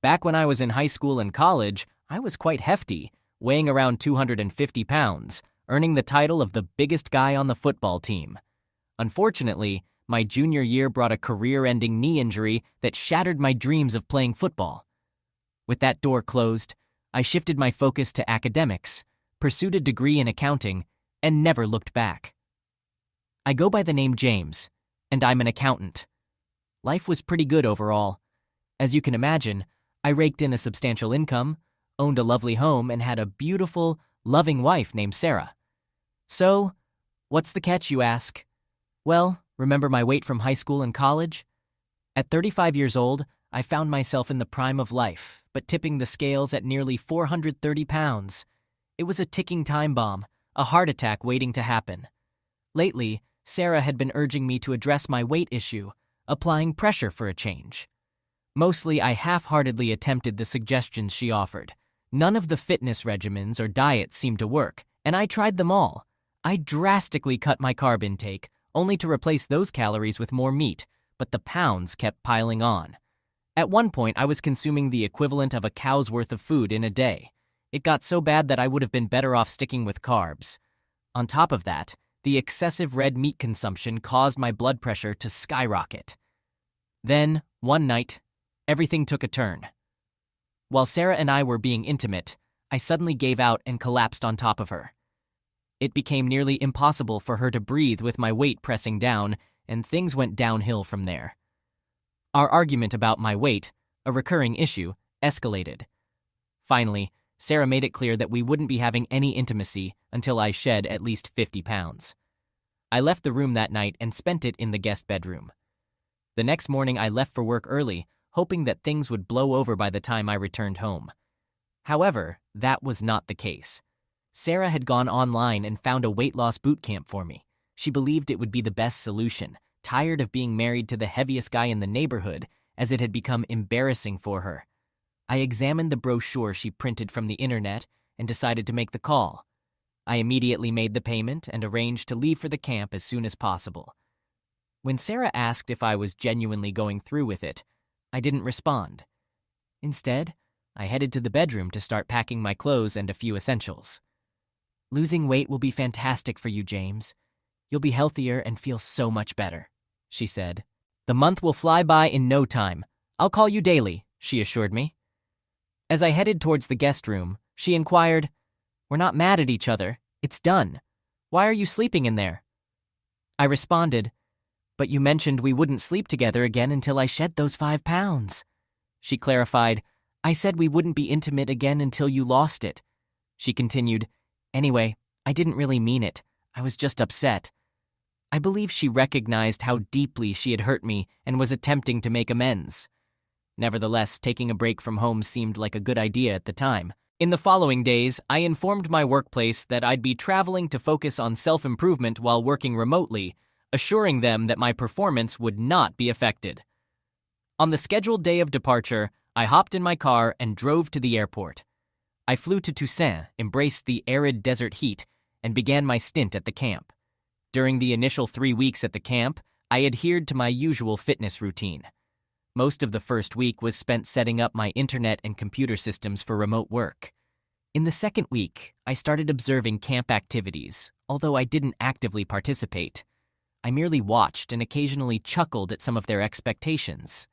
Back when I was in high school and college, I was quite hefty, weighing around 250 pounds, earning the title of the biggest guy on the football team. Unfortunately, my junior year brought a career-ending knee injury that shattered my dreams of playing football. With that door closed, I shifted my focus to academics, pursued a degree in accounting, and never looked back. I go by the name James, and I'm an accountant. Life was pretty good overall. As you can imagine, I raked in a substantial income, owned a lovely home, and had a beautiful, loving wife named Sarah. So, what's the catch, you ask? Well, remember my weight from high school and college? At 35 years old, I found myself in the prime of life, but tipping the scales at nearly 430 pounds. It was a ticking time bomb, a heart attack waiting to happen. Lately, Sarah had been urging me to address my weight issue, applying pressure for a change. Mostly, I half-heartedly attempted the suggestions she offered. None of the fitness regimens or diets seemed to work, and I tried them all. I drastically cut my carb intake, only to replace those calories with more meat, but the pounds kept piling on. At one point, I was consuming the equivalent of a cow's worth of food in a day. It got so bad that I would have been better off sticking with carbs. On top of that, the excessive red meat consumption caused my blood pressure to skyrocket. Then, one night, everything took a turn. While Sarah and I were being intimate, I suddenly gave out and collapsed on top of her. It became nearly impossible for her to breathe with my weight pressing down, and things went downhill from there. Our argument about my weight, a recurring issue, escalated. Finally, Sarah made it clear that we wouldn't be having any intimacy until I shed at least 50 pounds. I left the room that night and spent it in the guest bedroom. The next morning I left for work early, hoping that things would blow over by the time I returned home. However, that was not the case. Sarah had gone online and found a weight loss boot camp for me. She believed it would be the best solution, tired of being married to the heaviest guy in the neighborhood, as it had become embarrassing for her. I examined the brochure she printed from the internet and decided to make the call. I immediately made the payment and arranged to leave for the camp as soon as possible. When Sarah asked if I was genuinely going through with it, I didn't respond. Instead, I headed to the bedroom to start packing my clothes and a few essentials. "Losing weight will be fantastic for you, James. You'll be healthier and feel so much better," she said. "The month will fly by in no time. I'll call you daily," she assured me. As I headed towards the guest room, she inquired, "We're not mad at each other. It's done. Why are you sleeping in there?" I responded, "But you mentioned we wouldn't sleep together again until I shed those 5 pounds. She clarified, "I said we wouldn't be intimate again until you lost it." She continued, "Anyway, I didn't really mean it. I was just upset." I believe she recognized how deeply she had hurt me and was attempting to make amends. Nevertheless, taking a break from home seemed like a good idea at the time. In the following days, I informed my workplace that I'd be traveling to focus on self-improvement while working remotely, assuring them that my performance would not be affected. On the scheduled day of departure, I hopped in my car and drove to the airport. I flew to Toussaint, embraced the arid desert heat, and began my stint at the camp. During the initial 3 weeks at the camp, I adhered to my usual fitness routine. Most of the first week was spent setting up my internet and computer systems for remote work. In the second week, I started observing camp activities, although I didn't actively participate. I merely watched and occasionally chuckled at some of their expectations.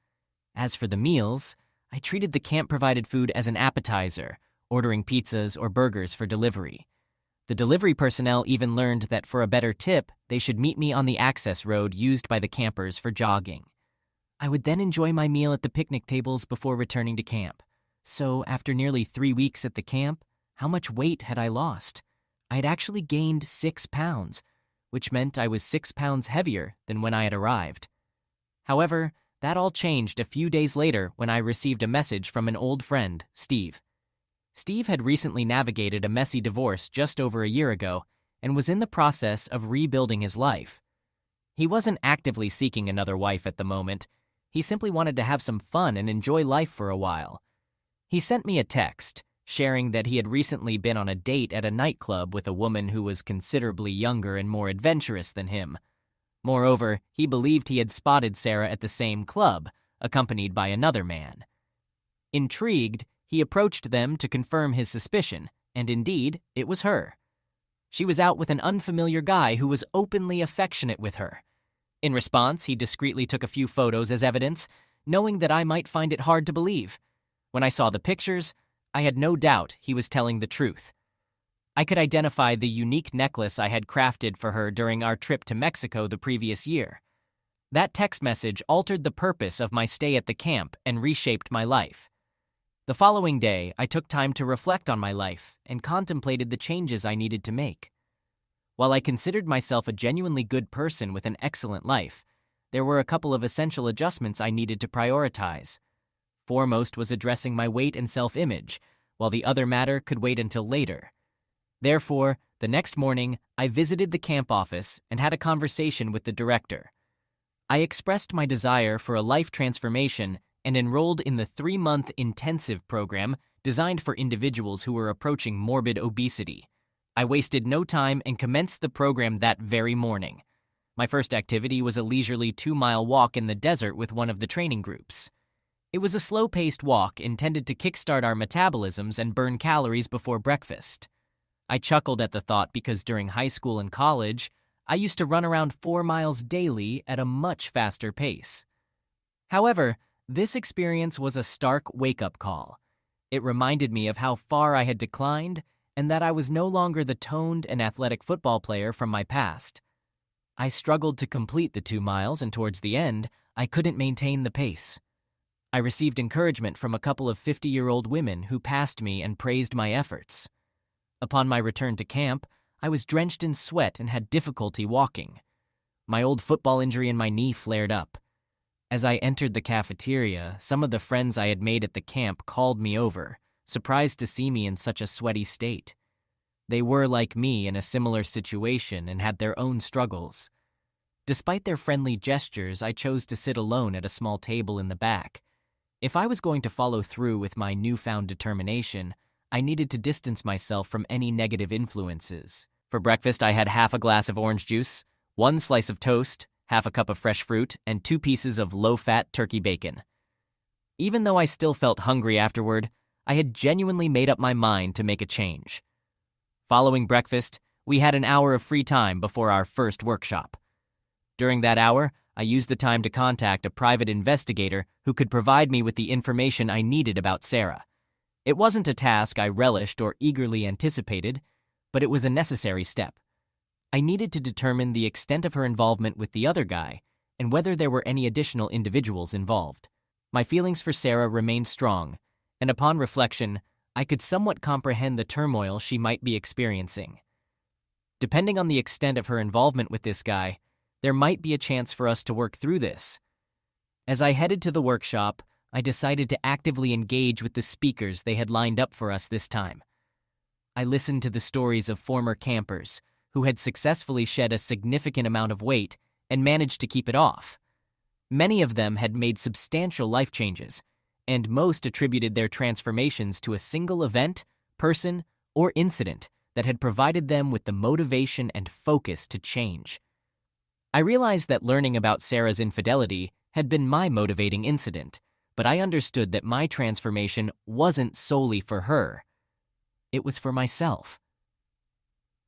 As for the meals, I treated the camp-provided food as an appetizer, ordering pizzas or burgers for delivery. The delivery personnel even learned that for a better tip, they should meet me on the access road used by the campers for jogging. I would then enjoy my meal at the picnic tables before returning to camp. So, after nearly 3 weeks at the camp, how much weight had I lost? I had actually gained 6 pounds, which meant I was 6 pounds heavier than when I had arrived. However, that all changed a few days later when I received a message from an old friend, Steve. Steve had recently navigated a messy divorce just over a year ago and was in the process of rebuilding his life. He wasn't actively seeking another wife at the moment. He simply wanted to have some fun and enjoy life for a while. He sent me a text, sharing that he had recently been on a date at a nightclub with a woman who was considerably younger and more adventurous than him. Moreover, he believed he had spotted Sarah at the same club, accompanied by another man. Intrigued, he approached them to confirm his suspicion, and indeed, it was her. She was out with an unfamiliar guy who was openly affectionate with her. In response, he discreetly took a few photos as evidence, knowing that I might find it hard to believe. When I saw the pictures, I had no doubt he was telling the truth. I could identify the unique necklace I had crafted for her during our trip to Mexico the previous year. That text message altered the purpose of my stay at the camp and reshaped my life. The following day, I took time to reflect on my life and contemplated the changes I needed to make. While I considered myself a genuinely good person with an excellent life, there were a couple of essential adjustments I needed to prioritize. Foremost was addressing my weight and self-image, while the other matter could wait until later. Therefore, the next morning, I visited the camp office and had a conversation with the director. I expressed my desire for a life transformation and enrolled in the 3-month intensive program designed for individuals who were approaching morbid obesity. I wasted no time and commenced the program that very morning. My first activity was a leisurely 2-mile walk in the desert with one of the training groups. It was a slow-paced walk intended to kickstart our metabolisms and burn calories before breakfast. I chuckled at the thought because during high school and college, I used to run around 4 miles daily at a much faster pace. However, this experience was a stark wake-up call. It reminded me of how far I had declined and that I was no longer the toned and athletic football player from my past. I struggled to complete the 2 miles, and towards the end, I couldn't maintain the pace. I received encouragement from a couple of 50-year-old women who passed me and praised my efforts. Upon my return to camp, I was drenched in sweat and had difficulty walking. My old football injury in my knee flared up. As I entered the cafeteria, some of the friends I had made at the camp called me over, surprised to see me in such a sweaty state. They were like me in a similar situation and had their own struggles. Despite their friendly gestures, I chose to sit alone at a small table in the back. If I was going to follow through with my newfound determination, I needed to distance myself from any negative influences. For breakfast, I had half a glass of orange juice, 1 slice of toast, half a cup of fresh fruit, and 2 pieces of low-fat turkey bacon. Even though I still felt hungry afterward, I had genuinely made up my mind to make a change. Following breakfast, we had an hour of free time before our first workshop. During that hour, I used the time to contact a private investigator who could provide me with the information I needed about Sarah. It wasn't a task I relished or eagerly anticipated, but it was a necessary step. I needed to determine the extent of her involvement with the other guy and whether there were any additional individuals involved. My feelings for Sarah remained strong, and upon reflection, I could somewhat comprehend the turmoil she might be experiencing. Depending on the extent of her involvement with this guy, there might be a chance for us to work through this. As I headed to the workshop, I decided to actively engage with the speakers they had lined up for us this time. I listened to the stories of former campers who had successfully shed a significant amount of weight and managed to keep it off. Many of them had made substantial life changes, and most attributed their transformations to a single event, person, or incident that had provided them with the motivation and focus to change. I realized that learning about Sarah's infidelity had been my motivating incident, but I understood that my transformation wasn't solely for her. It was for myself.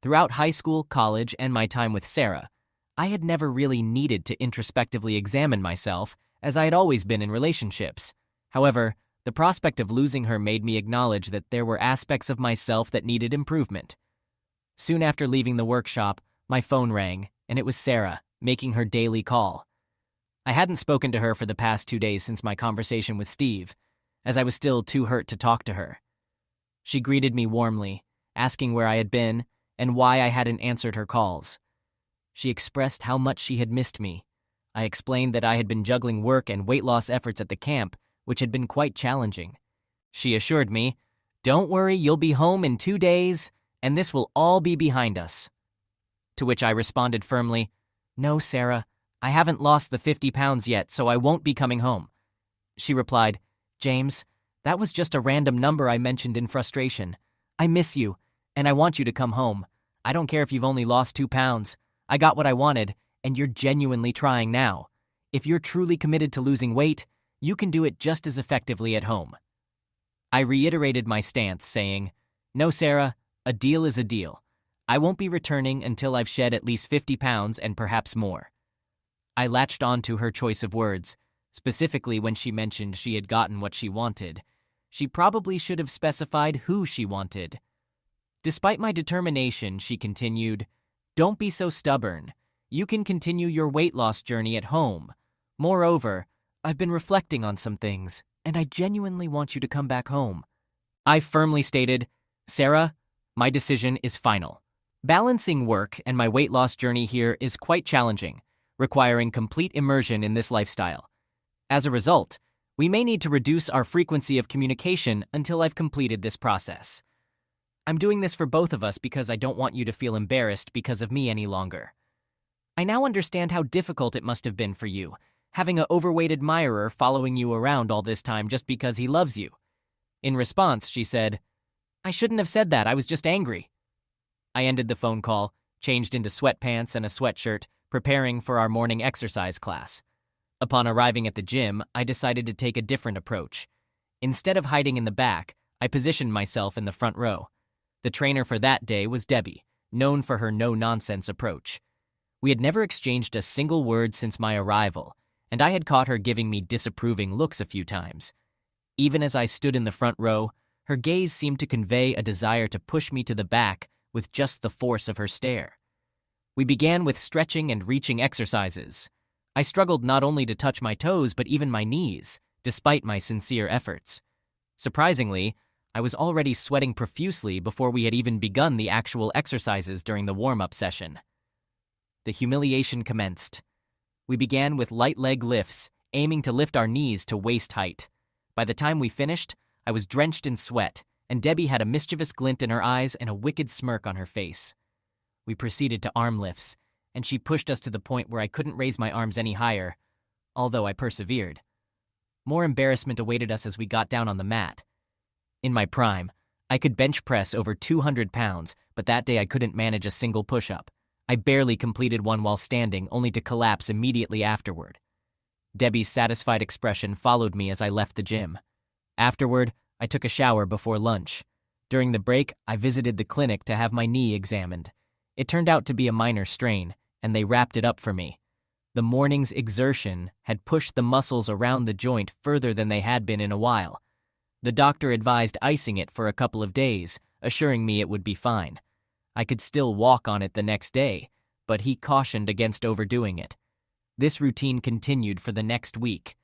Throughout high school, college, and my time with Sarah, I had never really needed to introspectively examine myself, as I had always been in relationships. However, the prospect of losing her made me acknowledge that there were aspects of myself that needed improvement. Soon after leaving the workshop, my phone rang, and it was Sarah, making her daily call. I hadn't spoken to her for the past 2 days since my conversation with Steve, as I was still too hurt to talk to her. She greeted me warmly, asking where I had been and why I hadn't answered her calls. She expressed how much she had missed me. I explained that I had been juggling work and weight loss efforts at the camp, which had been quite challenging. She assured me, "Don't worry, you'll be home in 2 days, and this will all be behind us." To which I responded firmly, "No, Sarah, I haven't lost the 50 pounds yet, so I won't be coming home." She replied, "James, that was just a random number I mentioned in frustration. I miss you, and I want you to come home. I don't care if you've only lost 2 pounds. I got what I wanted, and you're genuinely trying now. If you're truly committed to losing weight, you can do it just as effectively at home." I reiterated my stance, saying, "No, Sarah, a deal is a deal. I won't be returning until I've shed at least 50 pounds and perhaps more." I latched on to her choice of words, specifically when she mentioned she had gotten what she wanted. She probably should have specified who she wanted. Despite my determination, she continued, "Don't be so stubborn. You can continue your weight loss journey at home. Moreover, I've been reflecting on some things, and I genuinely want you to come back home." I firmly stated, "Sarah, my decision is final. Balancing work and my weight loss journey here is quite challenging, requiring complete immersion in this lifestyle. As a result, we may need to reduce our frequency of communication until I've completed this process. I'm doing this for both of us because I don't want you to feel embarrassed because of me any longer. I now understand how difficult it must have been for you, having an overweight admirer following you around all this time just because he loves you." In response, she said, "I shouldn't have said that, I was just angry." I ended the phone call, changed into sweatpants and a sweatshirt, preparing for our morning exercise class. Upon arriving at the gym, I decided to take a different approach. Instead of hiding in the back, I positioned myself in the front row. The trainer for that day was Debbie, known for her no-nonsense approach. We had never exchanged a single word since my arrival, and I had caught her giving me disapproving looks a few times. Even as I stood in the front row, her gaze seemed to convey a desire to push me to the back with just the force of her stare. We began with stretching and reaching exercises. I struggled not only to touch my toes but even my knees, despite my sincere efforts. Surprisingly, I was already sweating profusely before we had even begun the actual exercises during the warm-up session. The humiliation commenced. We began with light leg lifts, aiming to lift our knees to waist height. By the time we finished, I was drenched in sweat, and Debbie had a mischievous glint in her eyes and a wicked smirk on her face. We proceeded to arm lifts, and she pushed us to the point where I couldn't raise my arms any higher, although I persevered. More embarrassment awaited us as we got down on the mat. In my prime, I could bench press over 200 pounds, but that day I couldn't manage a single push-up. I barely completed one while standing, only to collapse immediately afterward. Debbie's satisfied expression followed me as I left the gym. Afterward, I took a shower before lunch. During the break, I visited the clinic to have my knee examined. It turned out to be a minor strain, and they wrapped it up for me. The morning's exertion had pushed the muscles around the joint further than they had been in a while. The doctor advised icing it for a couple of days, assuring me it would be fine. I could still walk on it the next day, but he cautioned against overdoing it. This routine continued for the next week.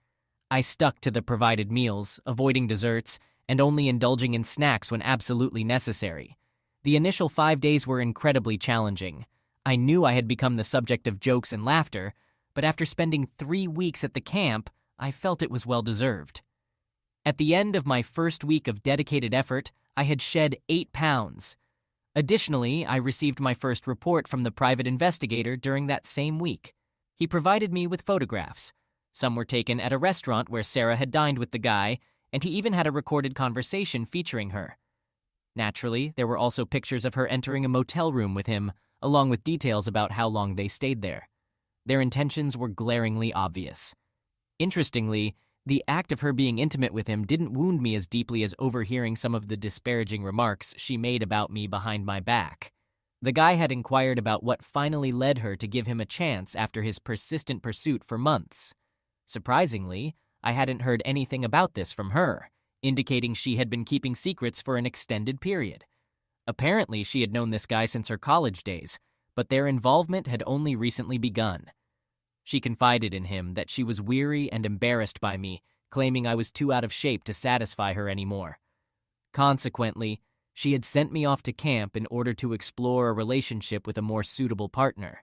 I stuck to the provided meals, avoiding desserts, and only indulging in snacks when absolutely necessary. The initial 5 days were incredibly challenging. I knew I had become the subject of jokes and laughter, but after spending 3 weeks at the camp, I felt it was well-deserved. At the end of my first week of dedicated effort, I had shed 8 pounds. Additionally, I received my first report from the private investigator during that same week. He provided me with photographs. Some were taken at a restaurant where Sarah had dined with the guy, and he even had a recorded conversation featuring her. Naturally, there were also pictures of her entering a motel room with him, along with details about how long they stayed there. Their intentions were glaringly obvious. Interestingly, the act of her being intimate with him didn't wound me as deeply as overhearing some of the disparaging remarks she made about me behind my back. The guy had inquired about what finally led her to give him a chance after his persistent pursuit for months. Surprisingly, I hadn't heard anything about this from her, indicating she had been keeping secrets for an extended period. Apparently, she had known this guy since her college days, but their involvement had only recently begun. She confided in him that she was weary and embarrassed by me, claiming I was too out of shape to satisfy her anymore. Consequently, she had sent me off to camp in order to explore a relationship with a more suitable partner.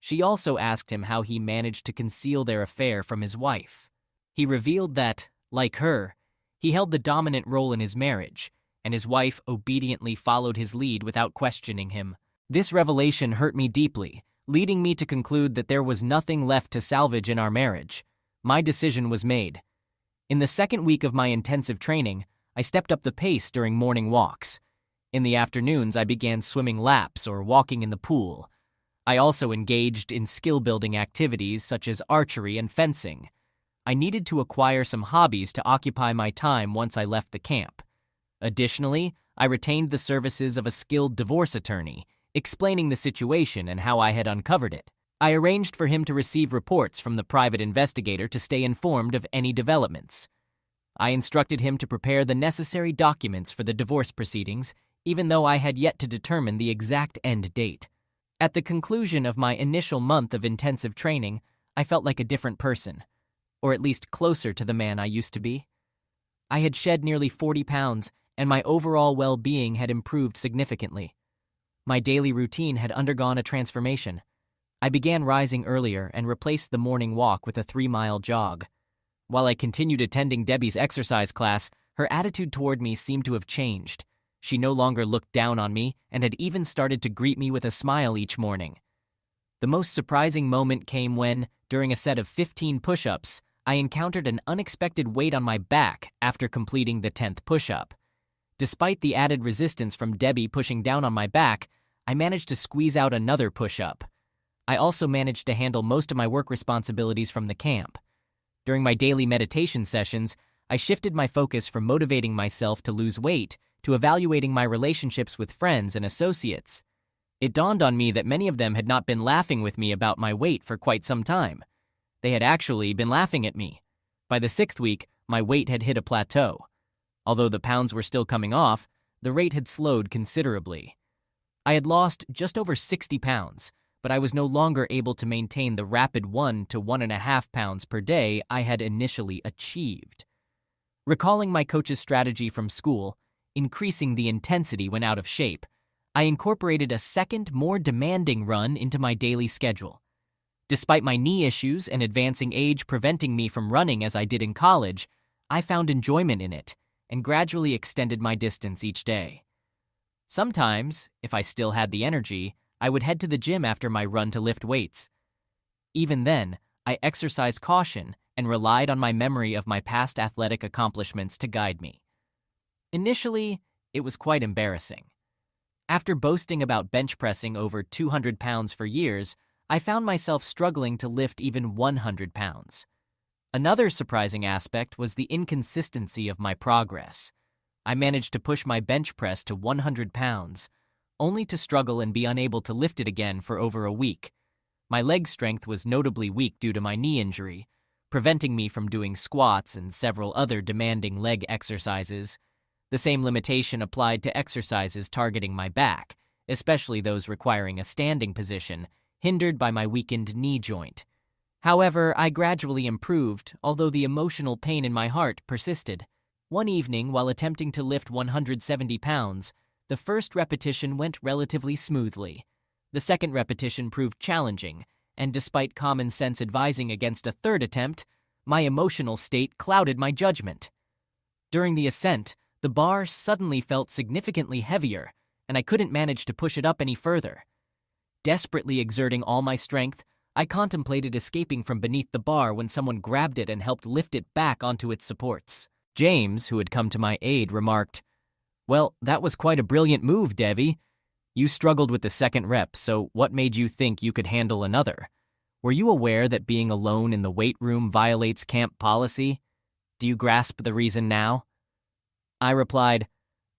She also asked him how he managed to conceal their affair from his wife. He revealed that, like her, he held the dominant role in his marriage, and his wife obediently followed his lead without questioning him. This revelation hurt me deeply, leading me to conclude that there was nothing left to salvage in our marriage. My decision was made. In the second week of my intensive training, I stepped up the pace during morning walks. In the afternoons, I began swimming laps or walking in the pool. I also engaged in skill-building activities such as archery and fencing. I needed to acquire some hobbies to occupy my time once I left the camp. Additionally, I retained the services of a skilled divorce attorney, explaining the situation and how I had uncovered it. I arranged for him to receive reports from the private investigator to stay informed of any developments. I instructed him to prepare the necessary documents for the divorce proceedings, even though I had yet to determine the exact end date. At the conclusion of my initial month of intensive training, I felt like a different person, or at least closer to the man I used to be. I had shed nearly 40 pounds, and my overall well-being had improved significantly. My daily routine had undergone a transformation. I began rising earlier and replaced the morning walk with a 3-mile jog. While I continued attending Debbie's exercise class, her attitude toward me seemed to have changed. She no longer looked down on me and had even started to greet me with a smile each morning. The most surprising moment came when, during a set of 15 push-ups, I encountered an unexpected weight on my back after completing the 10th push-up. Despite the added resistance from Debbie pushing down on my back, I managed to squeeze out another push-up. I also managed to handle most of my work responsibilities from the camp. During my daily meditation sessions, I shifted my focus from motivating myself to lose weight to evaluating my relationships with friends and associates. It dawned on me that many of them had not been laughing with me about my weight for quite some time. They had actually been laughing at me. By the 6th week, my weight had hit a plateau. Although the pounds were still coming off, the rate had slowed considerably. I had lost just over 60 pounds, but I was no longer able to maintain the rapid 1 to 1.5 pounds per day I had initially achieved. Recalling my coach's strategy from school, increasing the intensity when out of shape, I incorporated a second, more demanding run into my daily schedule. Despite my knee issues and advancing age preventing me from running as I did in college, I found enjoyment in it and gradually extended my distance each day. Sometimes, if I still had the energy, I would head to the gym after my run to lift weights. Even then, I exercised caution and relied on my memory of my past athletic accomplishments to guide me. Initially, it was quite embarrassing. After boasting about bench pressing over 200 pounds for years, I found myself struggling to lift even 100 pounds. Another surprising aspect was the inconsistency of my progress. I managed to push my bench press to 100 pounds, only to struggle and be unable to lift it again for over a week. My leg strength was notably weak due to my knee injury, preventing me from doing squats and several other demanding leg exercises. The same limitation applied to exercises targeting my back, especially those requiring a standing position, hindered by my weakened knee joint. However, I gradually improved, although the emotional pain in my heart persisted. One evening, while attempting to lift 170 pounds, the first repetition went relatively smoothly. The second repetition proved challenging, and despite common sense advising against a third attempt, my emotional state clouded my judgment. During the ascent, the bar suddenly felt significantly heavier, and I couldn't manage to push it up any further. Desperately exerting all my strength, I contemplated escaping from beneath the bar when someone grabbed it and helped lift it back onto its supports. James, who had come to my aid, remarked, "Well, that was quite a brilliant move, Devi. You struggled with the second rep, so what made you think you could handle another? Were you aware that being alone in the weight room violates camp policy? Do you grasp the reason now?" I replied,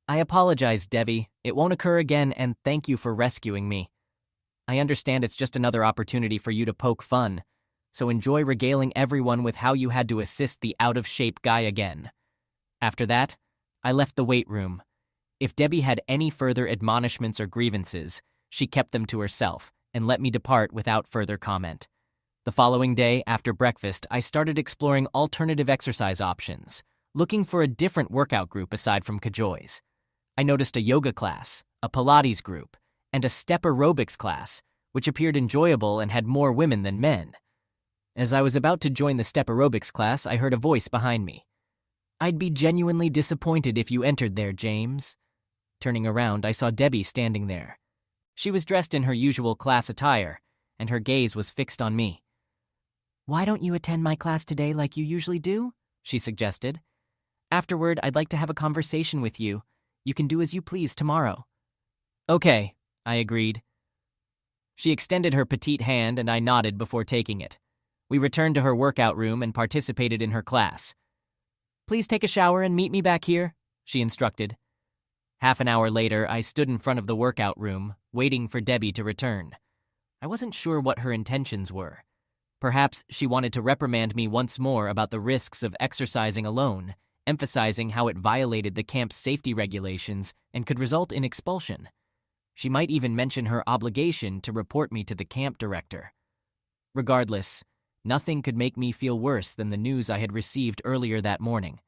"I apologize, Devi. It won't occur again, and thank you for rescuing me. I understand it's just another opportunity for you to poke fun, so enjoy regaling everyone with how you had to assist the out-of-shape guy again." After that, I left the weight room. If Debbie had any further admonishments or grievances, she kept them to herself and let me depart without further comment. The following day, after breakfast, I started exploring alternative exercise options, looking for a different workout group aside from Kajoy's. I noticed a yoga class, a Pilates group, and a step aerobics class, which appeared enjoyable and had more women than men. As I was about to join the step aerobics class, I heard a voice behind me. "I'd be genuinely disappointed if you entered there, James." Turning around, I saw Debbie standing there. She was dressed in her usual class attire, and her gaze was fixed on me. "Why don't you attend my class today like you usually do?" she suggested. "Afterward, I'd like to have a conversation with you. You can do as you please tomorrow." "Okay," I agreed. She extended her petite hand and I nodded before taking it. We returned to her workout room and participated in her class. "Please take a shower and meet me back here," she instructed. Half an hour later, I stood in front of the workout room, waiting for Debbie to return. I wasn't sure what her intentions were. Perhaps she wanted to reprimand me once more about the risks of exercising alone, emphasizing how it violated the camp's safety regulations and could result in expulsion. She might even mention her obligation to report me to the camp director. Regardless, nothing could make me feel worse than the news I had received earlier that morning.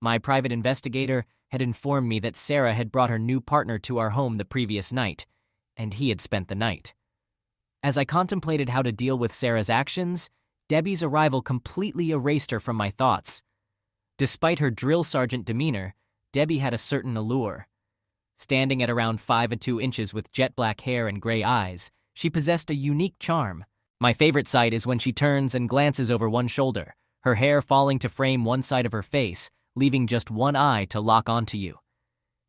My private investigator had informed me that Sarah had brought her new partner to our home the previous night, and he had spent the night. As I contemplated how to deal with Sarah's actions, Debbie's arrival completely erased her from my thoughts. Despite her drill sergeant demeanor, Debbie had a certain allure. Standing at around 5'2" with jet black hair and gray eyes, she possessed a unique charm. My favorite sight is when she turns and glances over one shoulder, her hair falling to frame one side of her face, leaving just one eye to lock onto you.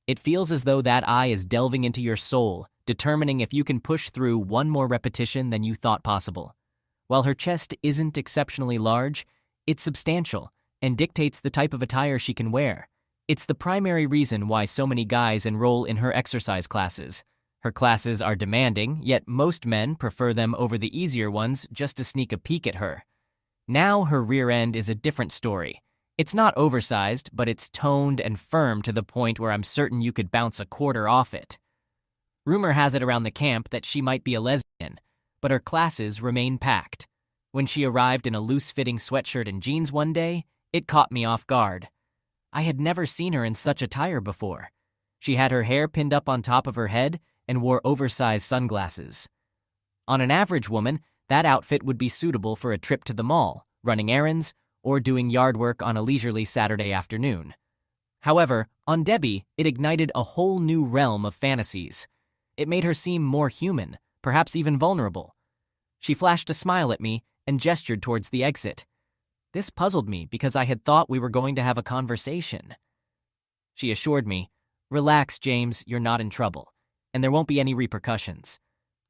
It feels as though that eye is delving into your soul, determining if you can push through one more repetition than you thought possible. While her chest isn't exceptionally large, it's substantial and dictates the type of attire she can wear. It's the primary reason why so many guys enroll in her exercise classes. Her classes are demanding, yet most men prefer them over the easier ones just to sneak a peek at her. Now her rear end is a different story. It's not oversized, but it's toned and firm to the point where I'm certain you could bounce a quarter off it. Rumor has it around the camp that she might be a lesbian, but her classes remain packed. When she arrived in a loose-fitting sweatshirt and jeans one day, it caught me off guard. I had never seen her in such attire before. She had her hair pinned up on top of her head and wore oversized sunglasses. On an average woman, that outfit would be suitable for a trip to the mall, running errands, or doing yard work on a leisurely Saturday afternoon. However, on Debbie, it ignited a whole new realm of fantasies. It made her seem more human, perhaps even vulnerable. She flashed a smile at me and gestured towards the exit. This puzzled me because I had thought we were going to have a conversation. She assured me, "Relax, James, you're not in trouble, and there won't be any repercussions.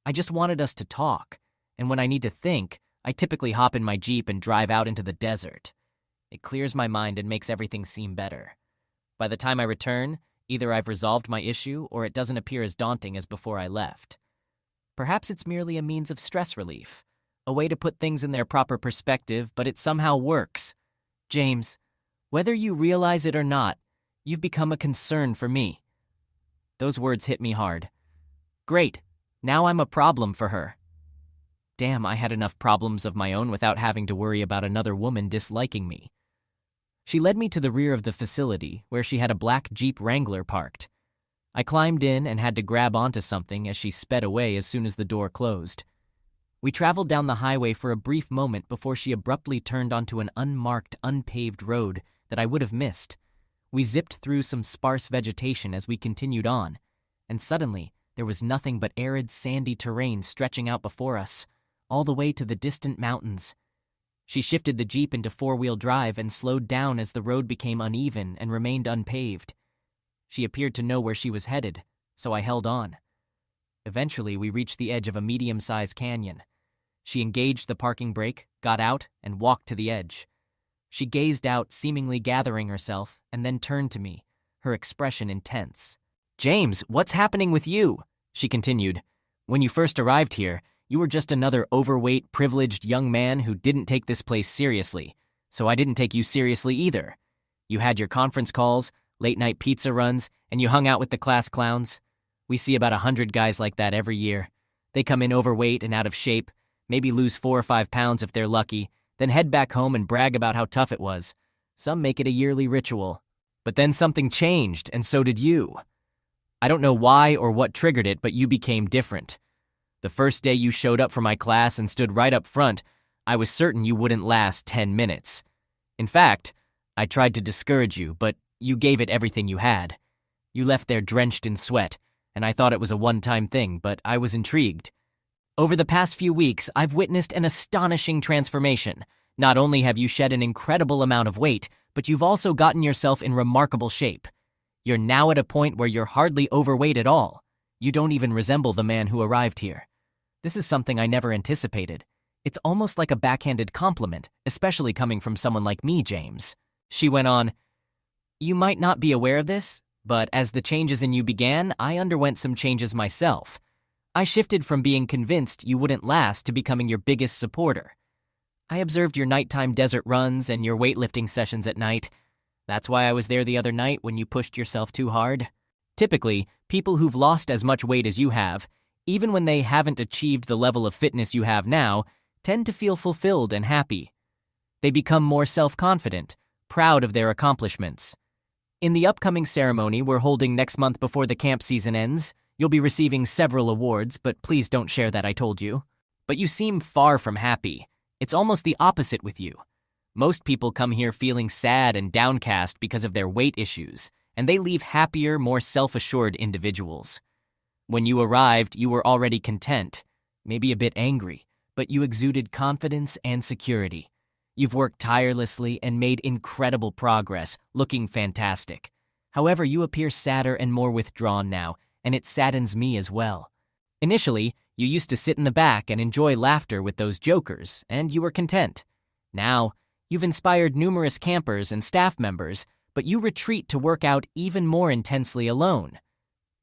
I just wanted us to talk, and when I need to think, I typically hop in my Jeep and drive out into the desert. It clears my mind and makes everything seem better. By the time I return, either I've resolved my issue or it doesn't appear as daunting as before I left. Perhaps it's merely a means of stress relief, a way to put things in their proper perspective, but it somehow works. James, whether you realize it or not, you've become a concern for me." Those words hit me hard. Great, now I'm a problem for her. Damn, I had enough problems of my own without having to worry about another woman disliking me. She led me to the rear of the facility, where she had a black Jeep Wrangler parked. I climbed in and had to grab onto something as she sped away as soon as the door closed. We traveled down the highway for a brief moment before she abruptly turned onto an unmarked, unpaved road that I would have missed. We zipped through some sparse vegetation as we continued on, and suddenly there was nothing but arid, sandy terrain stretching out before us, all the way to the distant mountains. She shifted the Jeep into four-wheel drive and slowed down as the road became uneven and remained unpaved. She appeared to know where she was headed, so I held on. Eventually, we reached the edge of a medium-sized canyon. She engaged the parking brake, got out, and walked to the edge. She gazed out, seemingly gathering herself, and then turned to me, her expression intense. "James, what's happening with you?" she continued. "When you first arrived here, you were just another overweight, privileged young man who didn't take this place seriously, so I didn't take you seriously either. You had your conference calls, late-night pizza runs, and you hung out with the class clowns. We see about 100 guys like that every year. They come in overweight and out of shape, maybe lose 4 or 5 pounds if they're lucky, then head back home and brag about how tough it was. Some make it a yearly ritual. But then something changed, and so did you. I don't know why or what triggered it, but you became different. The first day you showed up for my class and stood right up front, I was certain you wouldn't last 10 minutes. In fact, I tried to discourage you, but you gave it everything you had. You left there drenched in sweat, and I thought it was a one-time thing, but I was intrigued. Over the past few weeks, I've witnessed an astonishing transformation. Not only have you shed an incredible amount of weight, but you've also gotten yourself in remarkable shape. You're now at a point where you're hardly overweight at all. You don't even resemble the man who arrived here. This is something I never anticipated. It's almost like a backhanded compliment, especially coming from someone like me, James." She went on, "You might not be aware of this, But as the changes in you began, I underwent some changes myself. I shifted from being convinced you wouldn't last to becoming your biggest supporter. I observed your nighttime desert runs and your weightlifting sessions at night. That's why I was there the other night when you pushed yourself too hard. Typically, people who've lost as much weight as you have, even when they haven't achieved the level of fitness you have now, tend to feel fulfilled and happy. They become more self-confident, proud of their accomplishments. In the upcoming ceremony we're holding next month before the camp season ends, you'll be receiving several awards, but please don't share that I told you. But you seem far from happy. It's almost the opposite with you. Most people come here feeling sad and downcast because of their weight issues, and they leave happier, more self-assured individuals. When you arrived, you were already content, maybe a bit angry, but you exuded confidence and security. You've worked tirelessly and made incredible progress, looking fantastic. However, you appear sadder and more withdrawn now, and it saddens me as well. Initially, you used to sit in the back and enjoy laughter with those jokers, and you were content. Now, you've inspired numerous campers and staff members, but you retreat to work out even more intensely alone.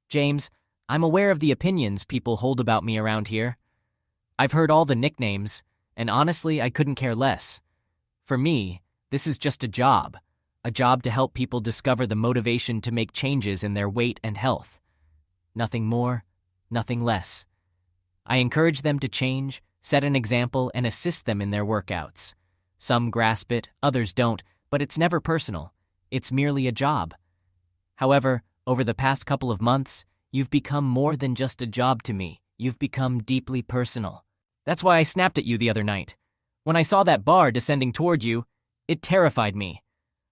James, I'm aware of the opinions people hold about me around here. I've heard all the nicknames, and honestly, I couldn't care less. For me, this is just a job to help people discover the motivation to make changes in their weight and health. Nothing more, nothing less. I encourage them to change, set an example, and assist them in their workouts. Some grasp it, others don't, but it's never personal. It's merely a job. However, over the past couple of months, you've become more than just a job to me. You've become deeply personal. That's why I snapped at you the other night. When I saw that bar descending toward you, it terrified me.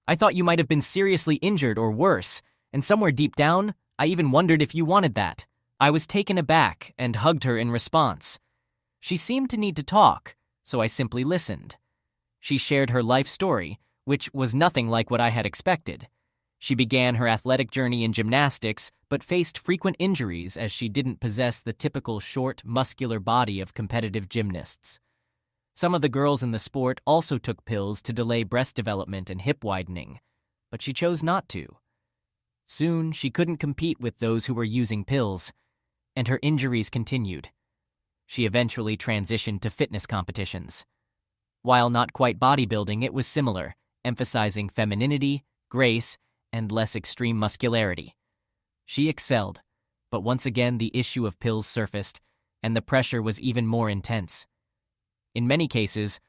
I thought you might have been seriously injured or worse, and somewhere deep down, I even wondered if you wanted that. I was taken aback and hugged her in response. She seemed to need to talk, so I simply listened. She shared her life story, which was nothing like what I had expected. She began her athletic journey in gymnastics, but faced frequent injuries as she didn't possess the typical short, muscular body of competitive gymnasts. Some of the girls in the sport also took pills to delay breast development and hip widening, but she chose not to. Soon, she couldn't compete with those who were using pills, and her injuries continued. She eventually transitioned to fitness competitions. While not quite bodybuilding, it was similar, emphasizing femininity, grace, and less extreme muscularity. She excelled, but once again the issue of pills surfaced, and the pressure was even more intense. In many cases,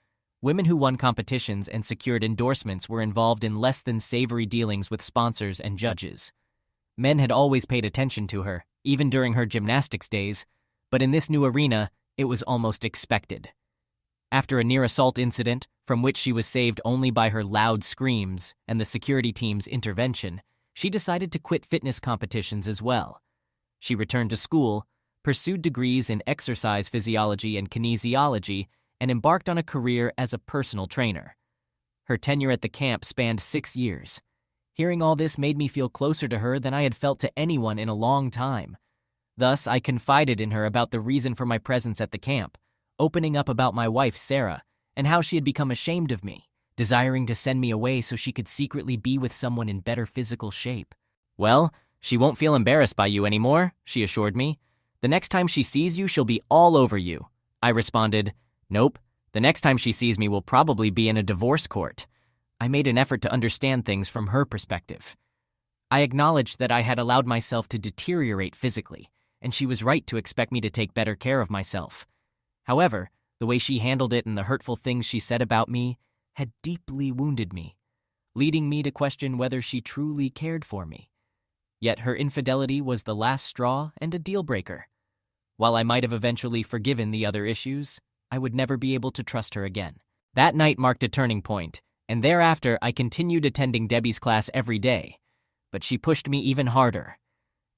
women who won competitions and secured endorsements were involved in less than savory dealings with sponsors and judges. Men had always paid attention to her, even during her gymnastics days, but in this new arena, it was almost expected. After a near-assault incident, from which she was saved only by her loud screams and the security team's intervention, she decided to quit fitness competitions as well. She returned to school, pursued degrees in exercise physiology and kinesiology, and embarked on a career as a personal trainer. Her tenure at the camp spanned 6 years. Hearing all this made me feel closer to her than I had felt to anyone in a long time. Thus, I confided in her about the reason for my presence at the camp, opening up about my wife, Sarah, and how she had become ashamed of me, desiring to send me away so she could secretly be with someone in better physical shape. Well, she won't feel embarrassed by you anymore, she assured me. The next time she sees you, she'll be all over you. I responded, nope, the next time she sees me will probably be in a divorce court. I made an effort to understand things from her perspective. I acknowledged that I had allowed myself to deteriorate physically, and she was right to expect me to take better care of myself. However, the way she handled it and the hurtful things she said about me had deeply wounded me, leading me to question whether she truly cared for me. Yet her infidelity was the last straw and a deal-breaker. While I might have eventually forgiven the other issues, I would never be able to trust her again. That night marked a turning point, and thereafter I continued attending Debbie's class every day. But she pushed me even harder.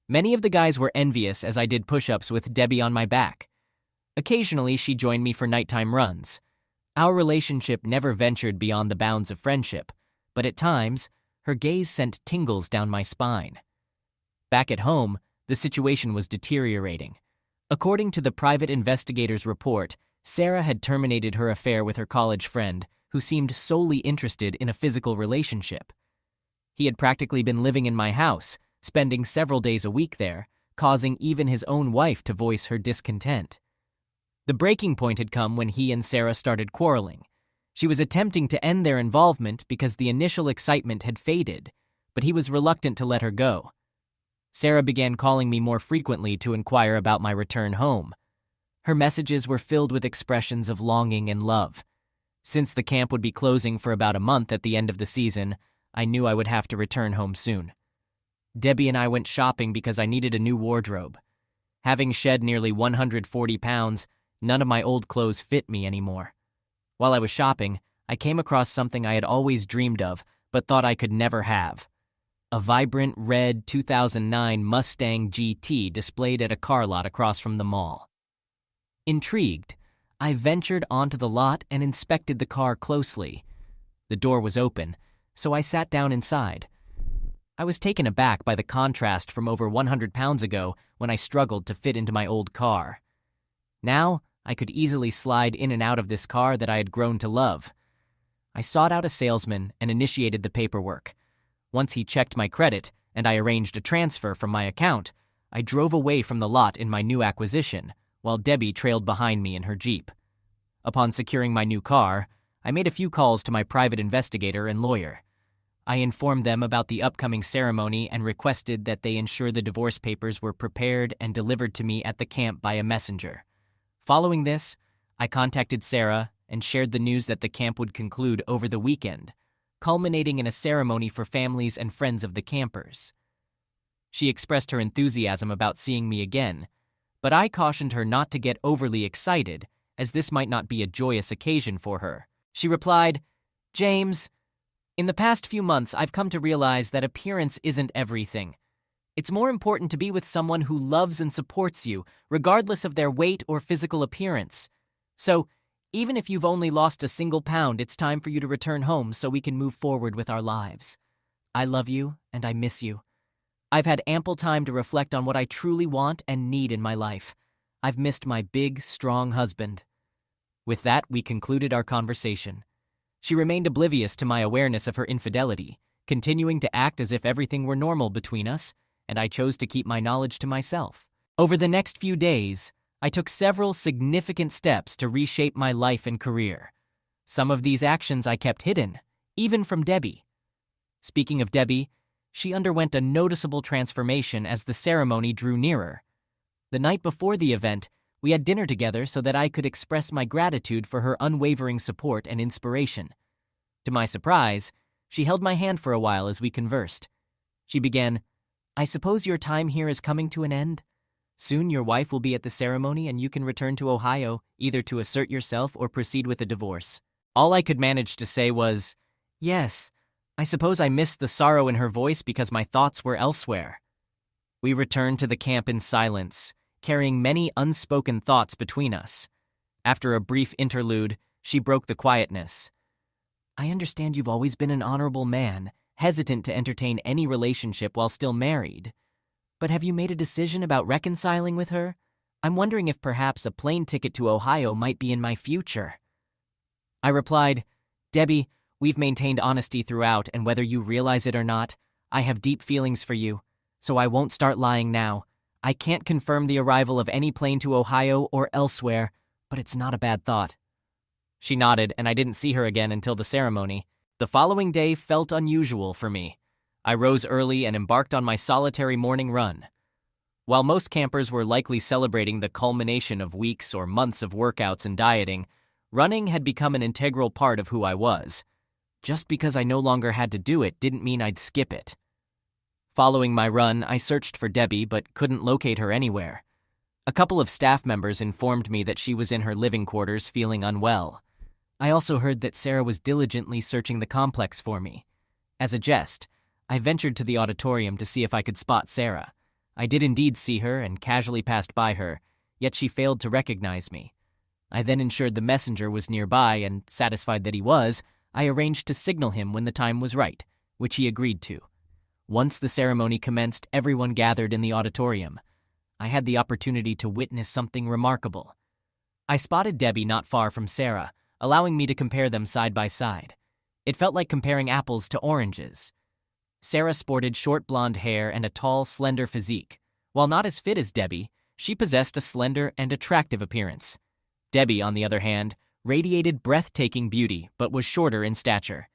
Many of the guys were envious as I did push-ups with Debbie on my back. Occasionally, she joined me for nighttime runs. Our relationship never ventured beyond the bounds of friendship, but at times, her gaze sent tingles down my spine. Back at home, the situation was deteriorating. According to the private investigator's report, Sarah had terminated her affair with her college friend, who seemed solely interested in a physical relationship. He had practically been living in my house, spending several days a week there, causing even his own wife to voice her discontent. The breaking point had come when he and Sarah started quarreling. She was attempting to end their involvement because the initial excitement had faded, but he was reluctant to let her go. Sarah began calling me more frequently to inquire about my return home. Her messages were filled with expressions of longing and love. Since the camp would be closing for about a month at the end of the season, I knew I would have to return home soon. Debbie and I went shopping because I needed a new wardrobe. Having shed nearly 140 pounds, none of my old clothes fit me anymore. While I was shopping, I came across something I had always dreamed of, but thought I could never have. A vibrant red 2009 Mustang GT displayed at a car lot across from the mall. Intrigued, I ventured onto the lot and inspected the car closely. The door was open, so I sat down inside. I was taken aback by the contrast from over 100 pounds ago when I struggled to fit into my old car. Now, I could easily slide in and out of this car that I had grown to love. I sought out a salesman and initiated the paperwork. Once he checked my credit and I arranged a transfer from my account, I drove away from the lot in my new acquisition, while Debbie trailed behind me in her Jeep. Upon securing my new car, I made a few calls to my private investigator and lawyer. I informed them about the upcoming ceremony and requested that they ensure the divorce papers were prepared and delivered to me at the camp by a messenger. Following this, I contacted Sarah and shared the news that the camp would conclude over the weekend, culminating in a ceremony for families and friends of the campers. She expressed her enthusiasm about seeing me again, but I cautioned her not to get overly excited, as this might not be a joyous occasion for her. She replied, "James, in the past few months I've come to realize that appearance isn't everything. It's more important to be with someone who loves and supports you, regardless of their weight or physical appearance. So, even if you've only lost a single pound, it's time for you to return home so we can move forward with our lives. I love you and I miss you. I've had ample time to reflect on what I truly want and need in my life. I've missed my big, strong husband." With that, we concluded our conversation. She remained oblivious to my awareness of her infidelity, continuing to act as if everything were normal between us, and I chose to keep my knowledge to myself. Over the next few days, I took several significant steps to reshape my life and career. Some of these actions I kept hidden, even from Debbie. Speaking of Debbie, she underwent a noticeable transformation as the ceremony drew nearer. The night before the event, we had dinner together so that I could express my gratitude for her unwavering support and inspiration. To my surprise, she held my hand for a while as we conversed. She began, "I suppose your time here is coming to an end? Soon your wife will be at the ceremony and you can return to Ohio, either to assert yourself or proceed with a divorce." All I could manage to say was, "Yes, I suppose." I missed the sorrow in her voice because my thoughts were elsewhere. We returned to the camp in silence, carrying many unspoken thoughts between us. After a brief interlude, she broke the quietness. "I understand you've always been an honorable man, hesitant to entertain any relationship while still married. But have you made a decision about reconciling with her? I'm wondering if perhaps a plane ticket to Ohio might be in my future." I replied, "Debbie, we've maintained honesty throughout, and whether you realize it or not, I have deep feelings for you, so I won't start lying now. I can't confirm the arrival of any plane to Ohio or elsewhere, but it's not a bad thought." She nodded, and I didn't see her again until the ceremony. The following day felt unusual for me. I rose early and embarked on my solitary morning run. While most campers were likely celebrating the culmination of weeks or months of workouts and dieting, running had become an integral part of who I was. Just because I no longer had to do it didn't mean I'd skip it. Following my run, I searched for Debbie but couldn't locate her anywhere. A couple of staff members informed me that she was in her living quarters feeling unwell. I also heard that Sarah was diligently searching the complex for me. As a jest, I ventured to the auditorium to see if I could spot Sarah. I did indeed see her and casually passed by her, yet she failed to recognize me. I then ensured the messenger was nearby and, satisfied that he was, I arranged to signal him when the time was right, which he agreed to. Once the ceremony commenced, everyone gathered in the auditorium. I had the opportunity to witness something remarkable. I spotted Debbie not far from Sarah, allowing me to compare them side by side. It felt like comparing apples to oranges. Sarah sported short blonde hair and a tall, slender physique. While not as fit as Debbie, she possessed a slender and attractive appearance. Debbie, on the other hand, radiated breathtaking beauty but was shorter in stature.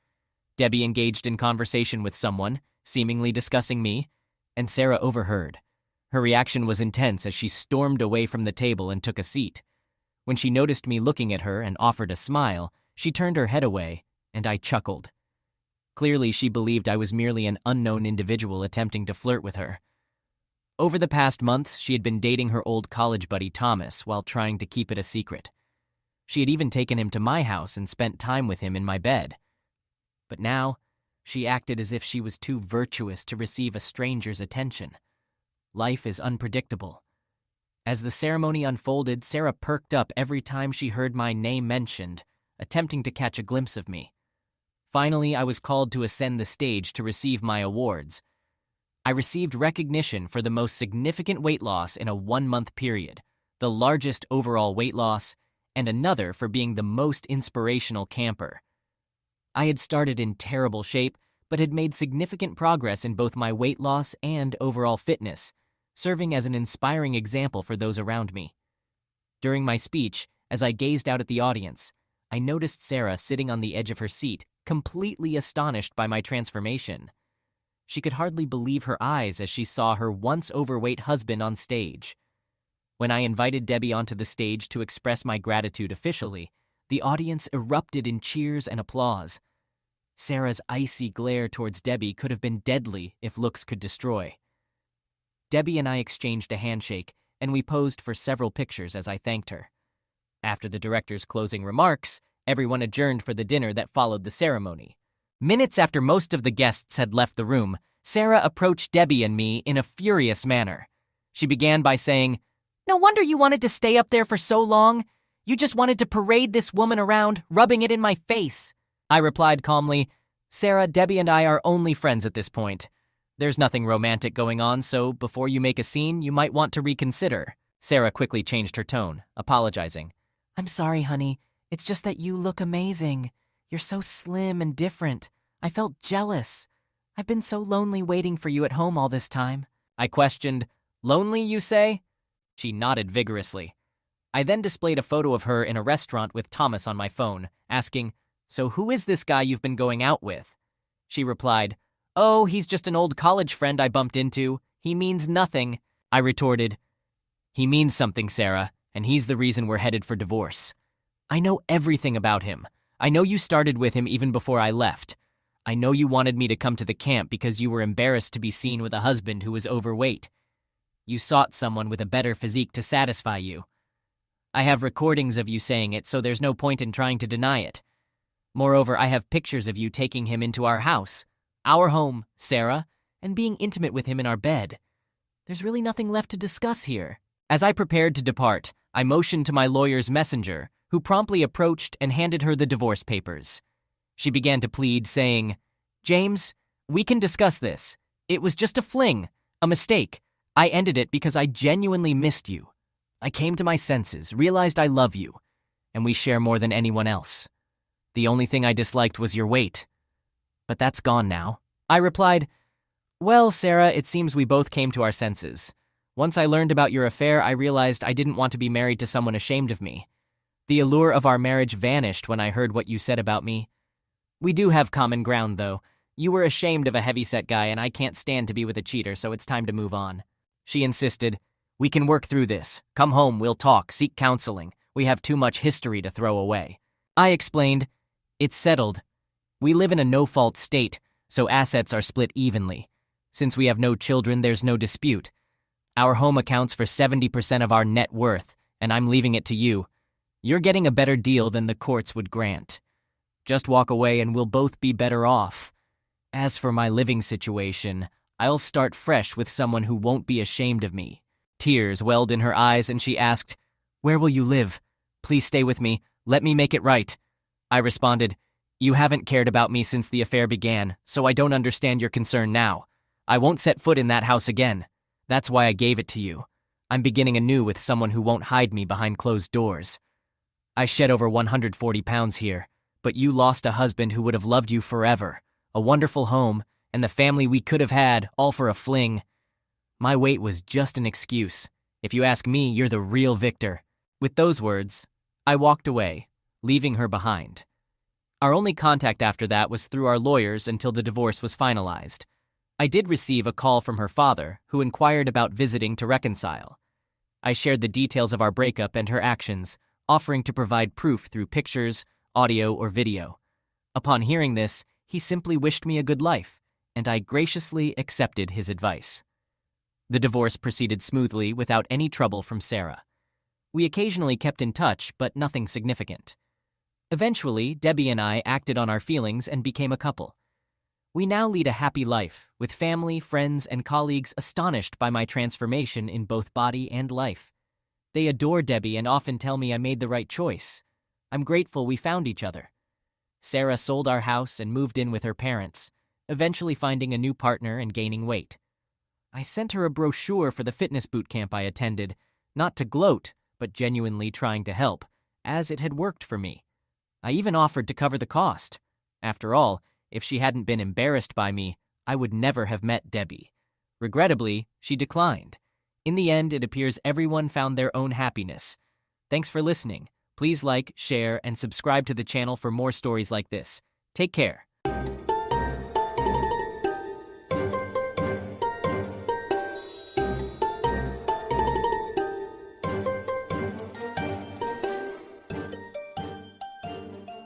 Debbie engaged in conversation with someone, seemingly discussing me, and Sarah overheard. Her reaction was intense as she stormed away from the table and took a seat. When she noticed me looking at her and offered a smile, she turned her head away, and I chuckled. Clearly, she believed I was merely an unknown individual attempting to flirt with her. Over the past months, she had been dating her old college buddy Thomas while trying to keep it a secret. She had even taken him to my house and spent time with him in my bed. But now, she acted as if she was too virtuous to receive a stranger's attention. Life is unpredictable. As the ceremony unfolded, Sarah perked up every time she heard my name mentioned, attempting to catch a glimpse of me. Finally, I was called to ascend the stage to receive my awards. I received recognition for the most significant weight loss in a 1-month period, the largest overall weight loss, and another for being the most inspirational camper. I had started in terrible shape, but had made significant progress in both my weight loss and overall fitness, serving as an inspiring example for those around me. During my speech, as I gazed out at the audience, I noticed Sarah sitting on the edge of her seat, completely astonished by my transformation. She could hardly believe her eyes as she saw her once overweight husband on stage. When I invited Debbie onto the stage to express my gratitude officially, the audience erupted in cheers and applause. Sarah's icy glare towards Debbie could have been deadly if looks could destroy. Debbie and I exchanged a handshake, and we posed for several pictures as I thanked her. After the director's closing remarks, everyone adjourned for the dinner that followed the ceremony. Minutes after most of the guests had left the room, Sarah approached Debbie and me in a furious manner. She began by saying, "No wonder you wanted to stay up there for so long. You just wanted to parade this woman around, rubbing it in my face." I replied calmly, "Sarah, Debbie and I are only friends at this point. There's nothing romantic going on, so before you make a scene, you might want to reconsider." Sarah quickly changed her tone, apologizing. "I'm sorry, honey. It's just that you look amazing. You're so slim and different. I felt jealous. I've been so lonely waiting for you at home all this time." I questioned, "Lonely, you say?" She nodded vigorously. I then displayed a photo of her in a restaurant with Thomas on my phone, asking, "So who is this guy you've been going out with?" She replied, "Oh, he's just an old college friend I bumped into. He means nothing." I retorted, "He means something, Sarah, and he's the reason we're headed for divorce. I know everything about him. I know you started with him even before I left. I know you wanted me to come to the camp because you were embarrassed to be seen with a husband who was overweight. You sought someone with a better physique to satisfy you. I have recordings of you saying it, so there's no point in trying to deny it. Moreover, I have pictures of you taking him into our house, our home, Sarah, and being intimate with him in our bed. There's really nothing left to discuss here." As I prepared to depart, I motioned to my lawyer's messenger, who promptly approached and handed her the divorce papers. She began to plead, saying, "James, we can discuss this. It was just a fling, a mistake. I ended it because I genuinely missed you. I came to my senses, realized I love you, and we share more than anyone else. The only thing I disliked was your weight. But that's gone now." I replied, "Well, Sarah, it seems we both came to our senses. Once I learned about your affair, I realized I didn't want to be married to someone ashamed of me. The allure of our marriage vanished when I heard what you said about me. We do have common ground, though. You were ashamed of a heavyset guy, and I can't stand to be with a cheater, so it's time to move on." She insisted, "We can work through this. Come home, we'll talk, seek counseling. We have too much history to throw away." I explained, "It's settled. We live in a no-fault state, so assets are split evenly. Since we have no children, there's no dispute. Our home accounts for 70% of our net worth, and I'm leaving it to you. You're getting a better deal than the courts would grant. Just walk away and we'll both be better off. As for my living situation, I'll start fresh with someone who won't be ashamed of me." Tears welled in her eyes and she asked, "Where will you live? Please stay with me. Let me make it right." I responded, "You haven't cared about me since the affair began, so I don't understand your concern now. I won't set foot in that house again. That's why I gave it to you. I'm beginning anew with someone who won't hide me behind closed doors. I shed over 140 pounds here, but you lost a husband who would have loved you forever, a wonderful home, and the family we could have had, all for a fling. My weight was just an excuse. If you ask me, you're the real victor. With those words, I walked away, leaving her behind. Our only contact after that was through our lawyers until the divorce was finalized. I did receive a call from her father, who inquired about visiting to reconcile. I shared the details of our breakup and her actions, offering to provide proof through pictures, audio, or video. Upon hearing this, he simply wished me a good life, and I graciously accepted his advice. The divorce proceeded smoothly without any trouble from Sarah. We occasionally kept in touch, but nothing significant. Eventually, Debbie and I acted on our feelings and became a couple. We now lead a happy life, with family, friends, and colleagues astonished by my transformation in both body and life. They adore Debbie and often tell me I made the right choice. I'm grateful we found each other. Sarah sold our house and moved in with her parents, eventually finding a new partner and gaining weight. I sent her a brochure for the fitness boot camp I attended, not to gloat, but genuinely trying to help, as it had worked for me. I even offered to cover the cost. After all, if she hadn't been embarrassed by me, I would never have met Debbie. Regrettably, she declined. In the end, it appears everyone found their own happiness. Thanks for listening. Please like, share, and subscribe to the channel for more stories like this. Take care.